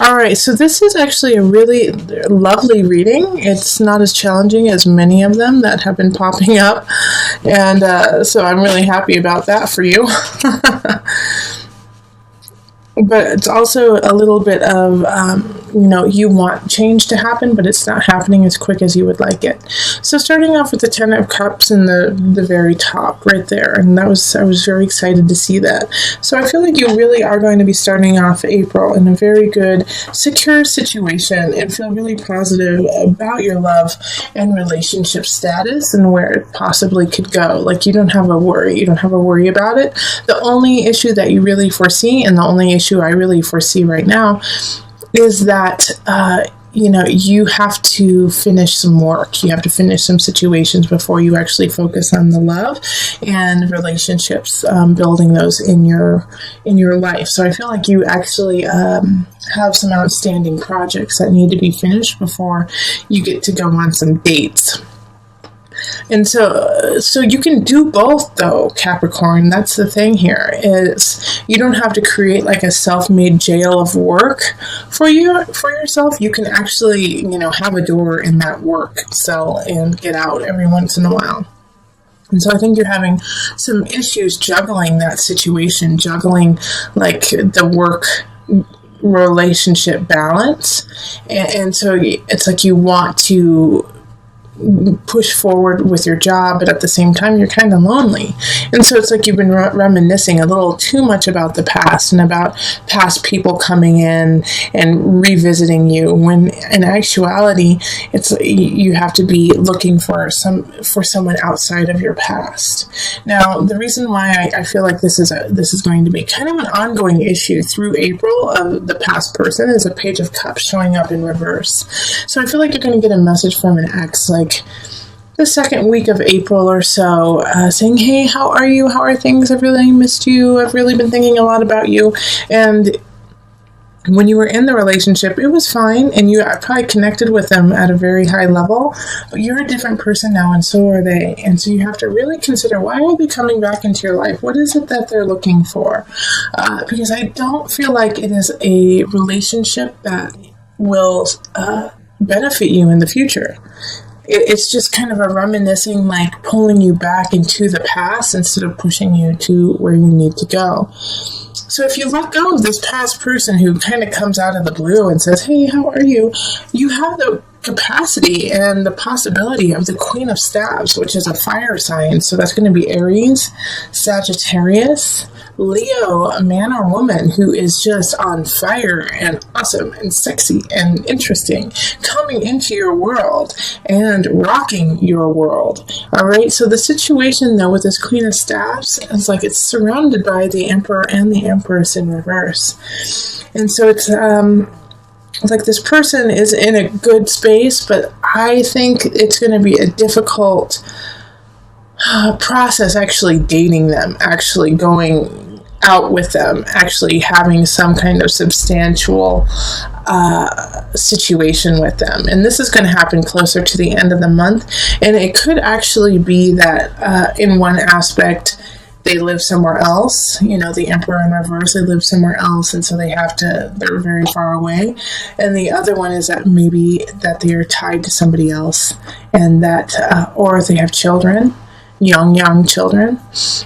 All right, so this is actually a really lovely reading. It's not as challenging as many of them that have been popping up, and so I'm really happy about that for you. But it's also a little bit of, you want change to happen, but it's not happening as quick as you would like it. So starting off with the Ten of Cups in the very top right there, and I was very excited to see that. So I feel like you really are going to be starting off April in a very good, secure situation and feel really positive about your love and relationship status and where it possibly could go. Like, you don't have a worry. You don't have a worry about it. The only issue that you really foresee, and the only issue I really foresee right now, is that you have to finish some work. You have to finish some situations before you actually focus on the love and relationships, building those in your life. So I feel like you actually have some outstanding projects that need to be finished before you get to go on some dates. And so you can do both, though, Capricorn. That's the thing here, is you don't have to create like a self-made jail of work for yourself. You can actually, have a door in that work cell and get out every once in a while. And so I think you're having some issues juggling that situation, juggling like the work relationship balance. And so it's like you want to push forward with your job, but at the same time you're kind of lonely. And so it's like you've been reminiscing a little too much about the past and about past people coming in and revisiting you, when in actuality it's you have to be looking for someone outside of your past. Now, the reason why I feel like this is going to be kind of an ongoing issue through April of the past person is a Page of Cups showing up in reverse. So I feel like you're going to get a message from an ex like the second week of April or so, saying, hey, how are you? How are things? I've really missed you. I've really been thinking a lot about you. And when you were in the relationship, it was fine, and you probably connected with them at a very high level, but you're a different person now, and so are they. And so you have to really consider, why are they coming back into your life? What is it that they're looking for? Because I don't feel like it is a relationship that will benefit you in the future. It's just kind of a reminiscing, like pulling you back into the past instead of pushing you to where you need to go. So if you let go of this past person who kind of comes out of the blue and says, hey, how are you? You have the capacity and the possibility of the Queen of Staves, which is a fire sign. So that's going to be Aries, Sagittarius, Leo, a man or woman who is just on fire and awesome and sexy and interesting, coming into your world and rocking your world. All right. So the situation, though, with this Queen of Staves is like it's surrounded by the Emperor and the Empress in reverse. And so it's like this person is in a good space, but I think it's going to be a difficult process actually dating them, actually going out with them, actually having some kind of substantial situation with them. And this is going to happen closer to the end of the month. And it could actually be that in one aspect, they live somewhere else, the Emperor in reverse, they live somewhere else, and so they're very far away. And the other one is that maybe that they are tied to somebody else, and that, or they have children, young children.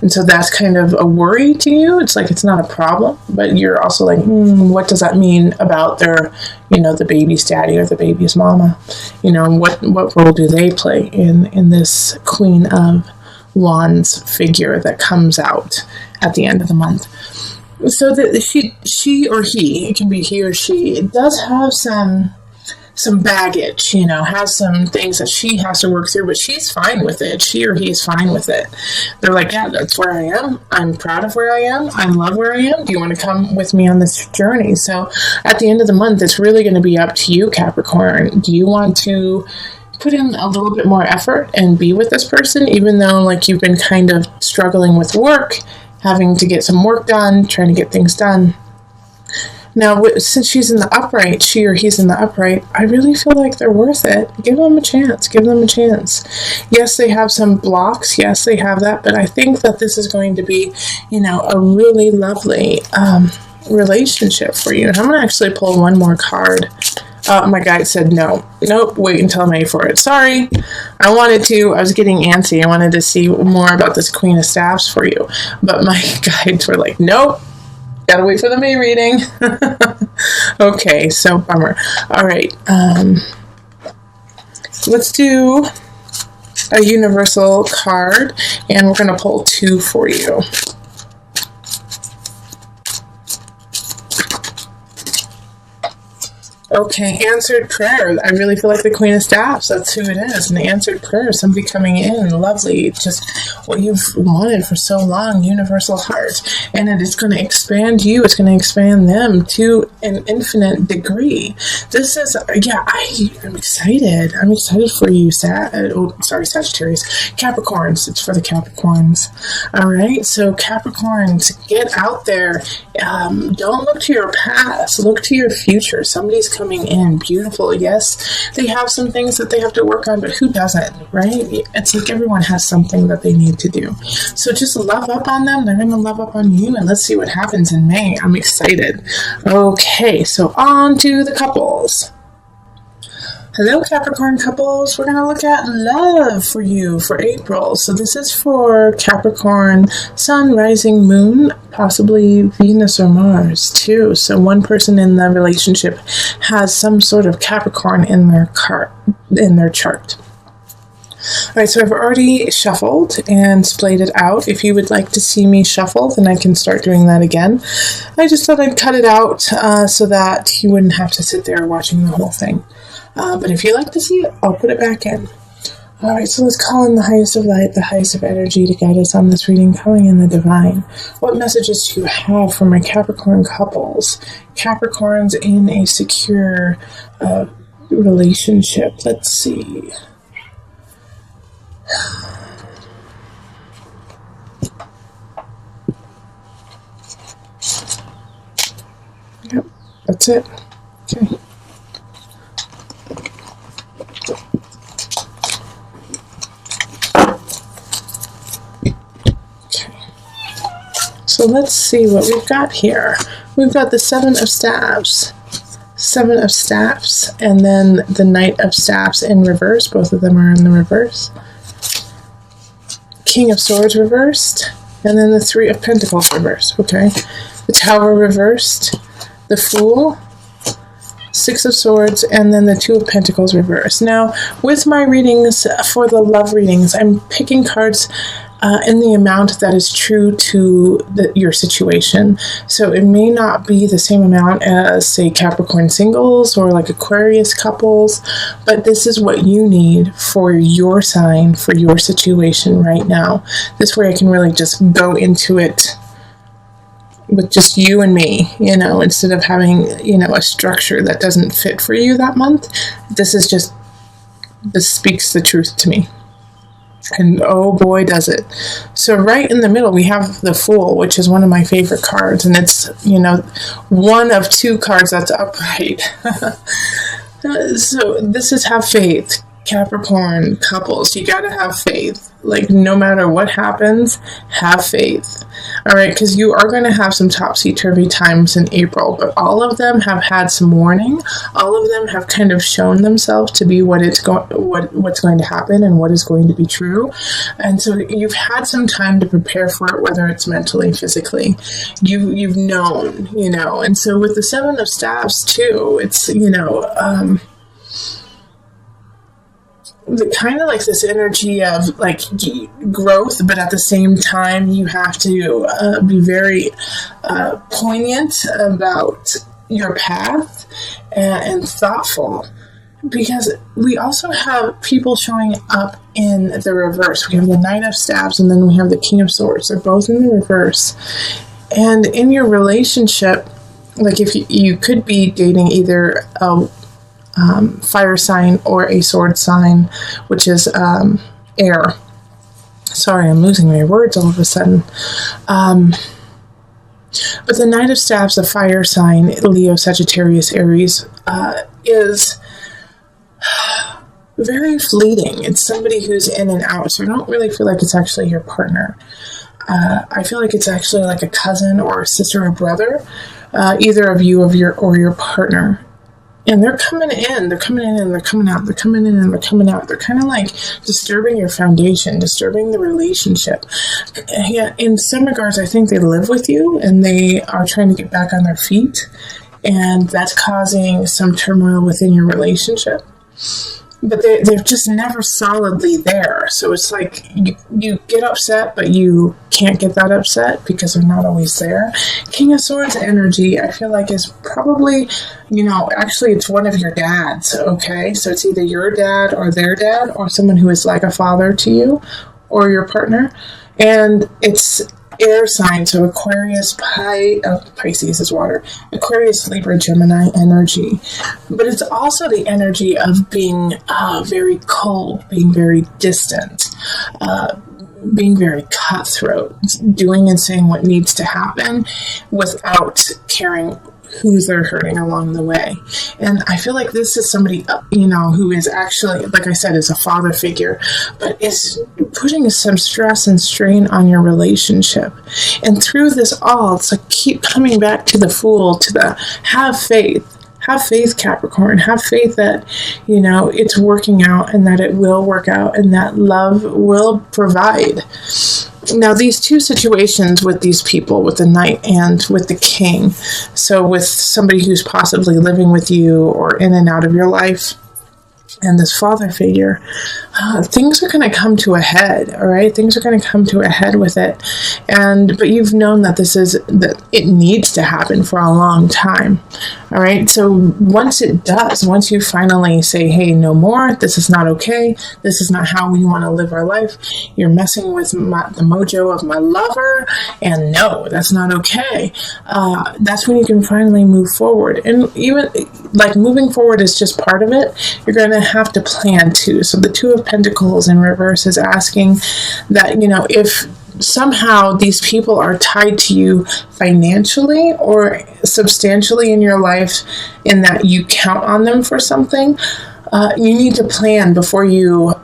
And so that's kind of a worry to you. It's like, it's not a problem, but you're also like, what does that mean about their, the baby's daddy or the baby's mama? What role do they play in this Queen of Wands figure that comes out at the end of the month? So that she or he, it can be he or she, does have some baggage, has some things that she has to work through, but she's fine with it. She or he is fine with it. They're like, yeah, that's where I am. I'm proud of where I am. I love where I am. Do you want to come with me on this journey? So at the end of the month, it's really going to be up to you, Capricorn. Do you want to put in a little bit more effort and be with this person, even though like you've been kind of struggling with work, having to get some work done, trying to get things done? Now, since she's in the upright, she or he's in the upright, I really feel like they're worth it. Give them a chance. Give them a chance. Yes, they have some blocks. Yes, they have that. But I think that this is going to be, a really lovely relationship for you. And I'm going to actually pull one more card. My guide said no. Nope, wait until May for it. Sorry. I was getting antsy. I wanted to see more about this Queen of Staffs for you. But my guides were like, nope. Gotta wait for the May reading. Okay, so bummer. All right. Let's do a universal card, and we're going to pull 2 for you. Okay, answered prayer. I really feel like the Queen of Staffs. That's who it is. An answered prayer. Somebody coming in. Lovely. Just what you've wanted for so long. Universal heart. And it is going to expand you. It's going to expand them to an infinite degree. This is, I'm excited. I'm excited for you, Sagittarius. Capricorns. It's for the Capricorns. All right. So Capricorns, get out there. Don't look to your past. Look to your future. Somebody's coming in. Beautiful. Yes, they have some things that they have to work on, but who doesn't, right? It's like everyone has something that they need to do. So just love up on them. They're going to love up on you, and let's see what happens in May. I'm excited. Okay, so on to the couples. Hello, Capricorn couples. We're going to look at love for you for April. So this is for Capricorn, Sun, Rising, Moon, possibly Venus or Mars too. So one person in the relationship has some sort of Capricorn in their chart. All right, so I've already shuffled and splayed it out. If you would like to see me shuffle, then I can start doing that again. I just thought I'd cut it out so that you wouldn't have to sit there watching the whole thing. But if you like to see it, I'll put it back in. All right, so let's call in the highest of light, the highest of energy to guide us on this reading, calling in the divine. What messages do you have for my Capricorn couples? Capricorns in a secure relationship. Let's see. Yep, that's it. Okay. So let's see what we've got here. We've got the Seven of Staffs, and then the Knight of Staffs in reverse. Both of them are in the reverse. King of Swords reversed, and then the Three of Pentacles reversed. Okay. The Tower reversed, the Fool, Six of Swords, and then the Two of Pentacles reversed. Now, with my readings, for the love readings, I'm picking cards in the amount that is true to your situation. So it may not be the same amount as, say, Capricorn singles or like Aquarius couples, but this is what you need for your sign, for your situation right now. This way I can really just go into it with just you and me, instead of having, a structure that doesn't fit for you that month. This speaks the truth to me. And oh boy, does it. So right in the middle, we have the Fool, which is one of my favorite cards. And it's, one of 2 cards that's upright. So this is have faith. Capricorn couples, you gotta have faith. Like, no matter what happens, have faith. All right, because you are going to have some topsy-turvy times in April, but all of them have had some warning. All of them have kind of shown themselves to be what's going to happen and what is going to be true. And so you've had some time to prepare for it, whether it's mentally, physically. You've known, And so with the Seven of Staffs too, it's, kind of like this energy of like growth, but at the same time you have to be very poignant about your path and thoughtful, because we also have people showing up in the reverse. We have the Knight of Staffs, and then we have the King of Swords. They're both in the reverse. And in your relationship, like if you could be dating either a fire sign or a sword sign, which is air. Sorry, I'm losing my words all of a sudden. But the Knight of Staffs, the fire sign, Leo, Sagittarius, Aries, is very fleeting. It's somebody who's in and out, so I don't really feel like it's actually your partner. I feel like it's actually like a cousin or a sister or brother. either of you or your partner. And they're coming in, they're coming in and they're coming out, they're coming in and they're coming out. They're kind of like disturbing your foundation, disturbing the relationship. Yeah, in some regards, I think they live with you and they are trying to get back on their feet. And that's causing some turmoil within your relationship. But they're just never solidly there. So it's like you get upset, but you can't get that upset because they're not always there. King of Swords energy, I feel like, is probably, actually it's one of your dads, okay? So it's either your dad or their dad or someone who is like a father to you or your partner. And it's air sign, so Aquarius, Pisces is water, Aquarius, Libra, Gemini energy. But it's also the energy of being very cold, being very distant, being very cutthroat, doing and saying what needs to happen without caring who they're hurting along the way. And I feel like this is somebody, who is actually, like I said, is a father figure, but is putting some stress and strain on your relationship. And through this all, it's like keep coming back to the Fool, to the have faith. Have faith, Capricorn. Have faith that, it's working out and that it will work out and that love will provide. Now, these two situations with these people, with the Knight and with the King, so with somebody who's possibly living with you or in and out of your life, and this father figure, things are going to come to a head, all right? Things are going to come to a head with it. But you've known that that it needs to happen for a long time, all right? So once it does, once you finally say, hey, no more, this is not okay, this is not how we want to live our life, you're messing with the mojo of my lover, and no, that's not okay. That's when you can finally move forward. And even, like, moving forward is just part of it. You're going to have to plan too. So the Two of Pentacles in reverse is asking that, if somehow these people are tied to you financially or substantially in your life, in that you count on them for something, you need to plan before your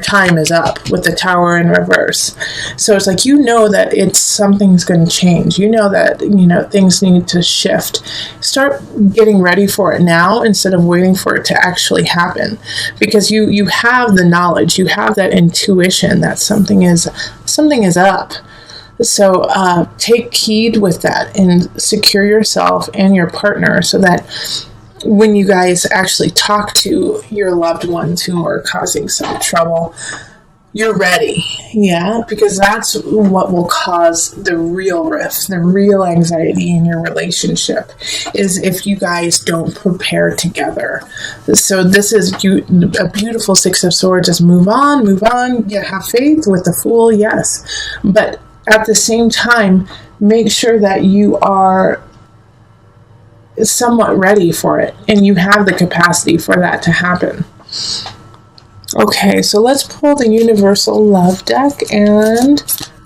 time is up, with the Tower in reverse. So it's like, that something's going to change. That, things need to shift. Start getting ready for it now instead of waiting for it to actually happen. Because you have the knowledge, you have that intuition that something is up. So take heed with that and secure yourself and your partner so that when you guys actually talk to your loved ones who are causing some trouble, you're ready. Yeah, because that's what will cause the real rift, the real anxiety in your relationship, is if you guys don't prepare together. So this is a beautiful Six of Swords. Just move on. Yeah, have faith with the Fool, yes. But at the same time, make sure that you are somewhat ready for it and you have the capacity for that to happen. Okay, so let's pull the Universal Love deck and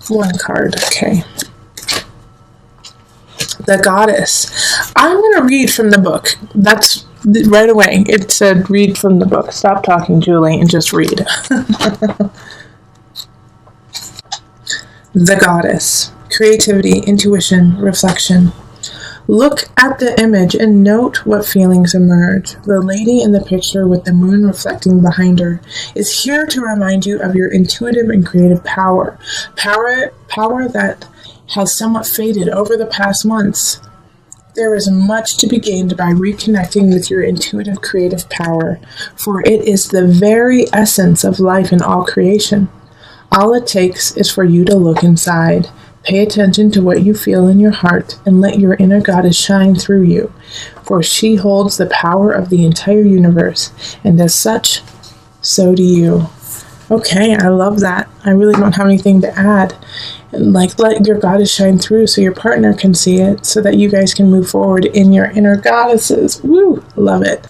one card. Okay, the Goddess. I'm going to read from the book. That's right away. It said read from the book. Stop talking, Julie, and just read. The Goddess. Creativity, intuition, reflection. Look at the image and note what feelings emerge. The lady in the picture with the moon reflecting behind her is here to remind you of your intuitive and creative power. Power that has somewhat faded over the past months. There is much to be gained by reconnecting with your intuitive creative power, for it is the very essence of life and all creation. All it takes is for you to look inside. Pay attention to what you feel in your heart and let your inner goddess shine through you, for she holds the power of the entire universe, and as such, so do you. Okay, I love that. I really don't have anything to add. Like, let your goddess shine through so your partner can see it, so that you guys can move forward in your inner goddesses. Woo! Love it.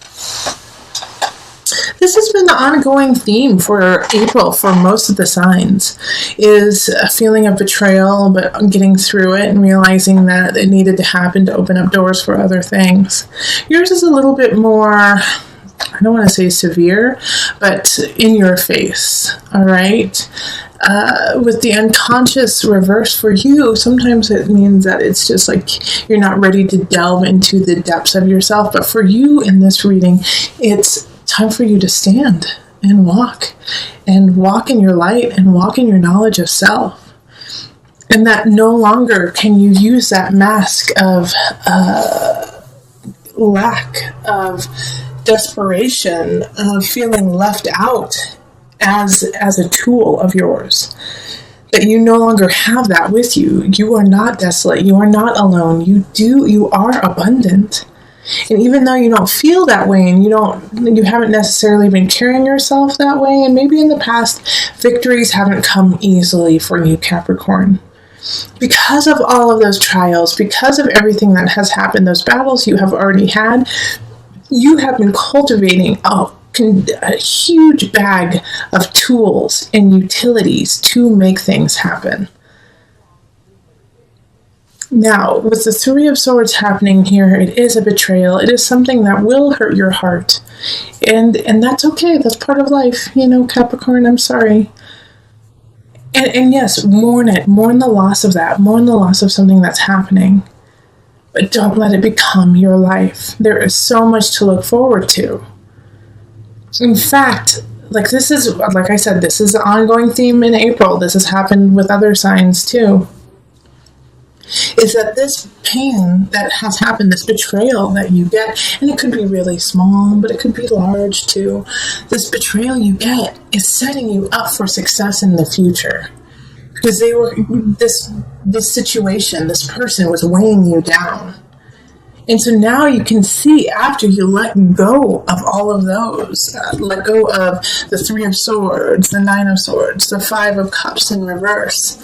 This has been the ongoing theme for April for most of the signs, is a feeling of betrayal, but getting through it and realizing that it needed to happen to open up doors for other things. Yours is a little bit more, I don't want to say severe, but in your face, all right? with the unconscious reverse for you, sometimes it means that it's just like you're not ready to delve into the depths of yourself. But for you in this reading, it's time for you to stand and walk in your light and walk in your knowledge of self. And that no longer can you use that mask of lack, of desperation, of feeling left out as a tool of yours. That you no longer have that with you. You are not desolate. You are not alone. You are abundant. And even though you don't feel that way, and you haven't necessarily been carrying yourself that way, and maybe in the past victories haven't come easily for you, Capricorn. Because of all of those trials, because of everything that has happened, those battles you have already had, you have been cultivating a huge bag of tools and utilities to make things happen. Now, with the Three of Swords happening here, it is a betrayal. It is something that will hurt your heart. And that's okay. That's part of life. Capricorn, I'm sorry. And yes, mourn it. Mourn the loss of that. Mourn the loss of something that's happening. But don't let it become your life. There is so much to look forward to. In fact, like I said, this is an ongoing theme in April. This has happened with other signs too. Is that this pain that has happened, this betrayal that you get, and it could be really small, but it could be large too. This betrayal you get is setting you up for success in the future. Because this situation, this person was weighing you down. And so now you can see, after you let go of all of those, let go of the Three of Swords, the Nine of Swords, the Five of Cups in reverse,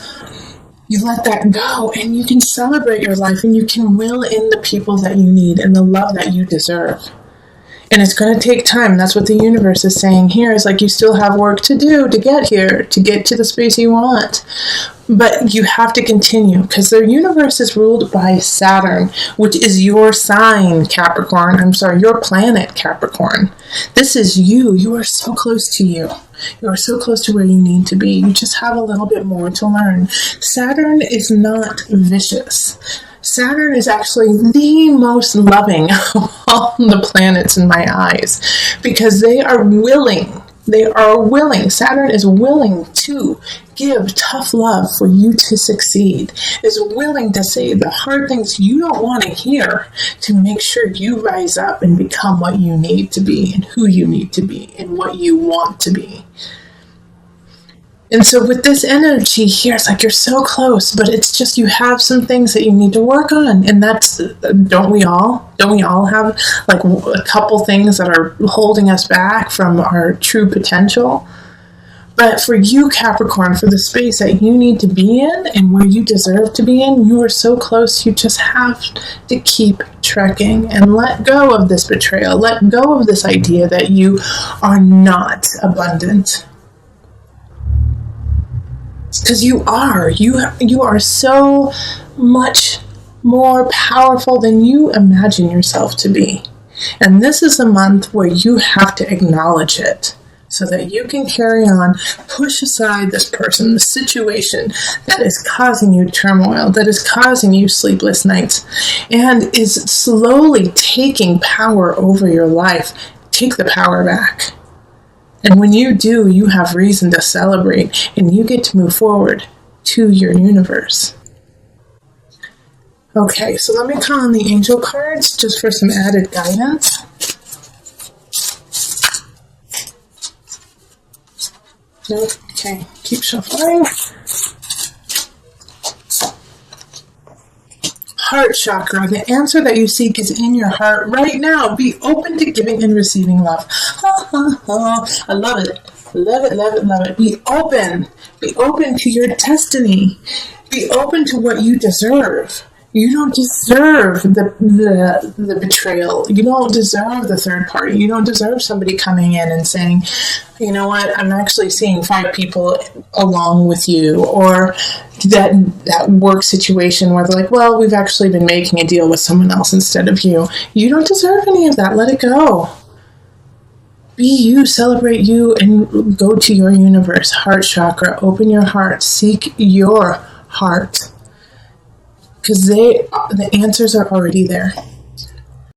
you let that go and you can celebrate your life and you can will in the people that you need and the love that you deserve. And it's going to take time. That's what the universe is saying here. Is like you still have work to do to get here, to get to the space you want. But you have to continue because the universe is ruled by Saturn, which is your sign, Capricorn. I'm sorry, your planet, Capricorn. This is you. You are so close to you. You are so close to where you need to be. You just have a little bit more to learn. Saturn is not vicious. Saturn is actually the most loving of all the planets in my eyes because they are willing. Saturn is willing to give tough love for you to succeed, is willing to say the hard things you don't want to hear to make sure you rise up and become what you need to be and who you need to be and what you want to be. And so with this energy here, it's like you're so close, but it's just you have some things that you need to work on. And that's, don't we all have like a couple things that are holding us back from our true potential? But for you, Capricorn, for the space that you need to be in and where you deserve to be in, you are so close. You just have to keep trekking and let go of this betrayal. Let go of this idea that you are not abundant. Because you are so much more powerful than you imagine yourself to be. And this is a month where you have to acknowledge it so that you can carry on, push aside this person, the situation that is causing you turmoil, that is causing you sleepless nights, and is slowly taking power over your life. Take the power back. And when you do, you have reason to celebrate and you get to move forward to your universe. Okay, so let me call on the angel cards just for some added guidance. Okay, keep shuffling. Heart chakra. The answer that you seek is in your heart right now. Be open to giving and receiving love. I love it. Love it, love it, love it. Be open. Be open to your destiny. Be open to what you deserve. You don't deserve the betrayal. You don't deserve the third party. You don't deserve somebody coming in and saying, you know what, I'm actually seeing 5 people along with you. Or that work situation where they're like, well, we've actually been making a deal with someone else instead of you. You don't deserve any of that. Let it go. be you, celebrate you, and go to your universe. Heart chakra, open your heart, seek your heart, because the answers are already there.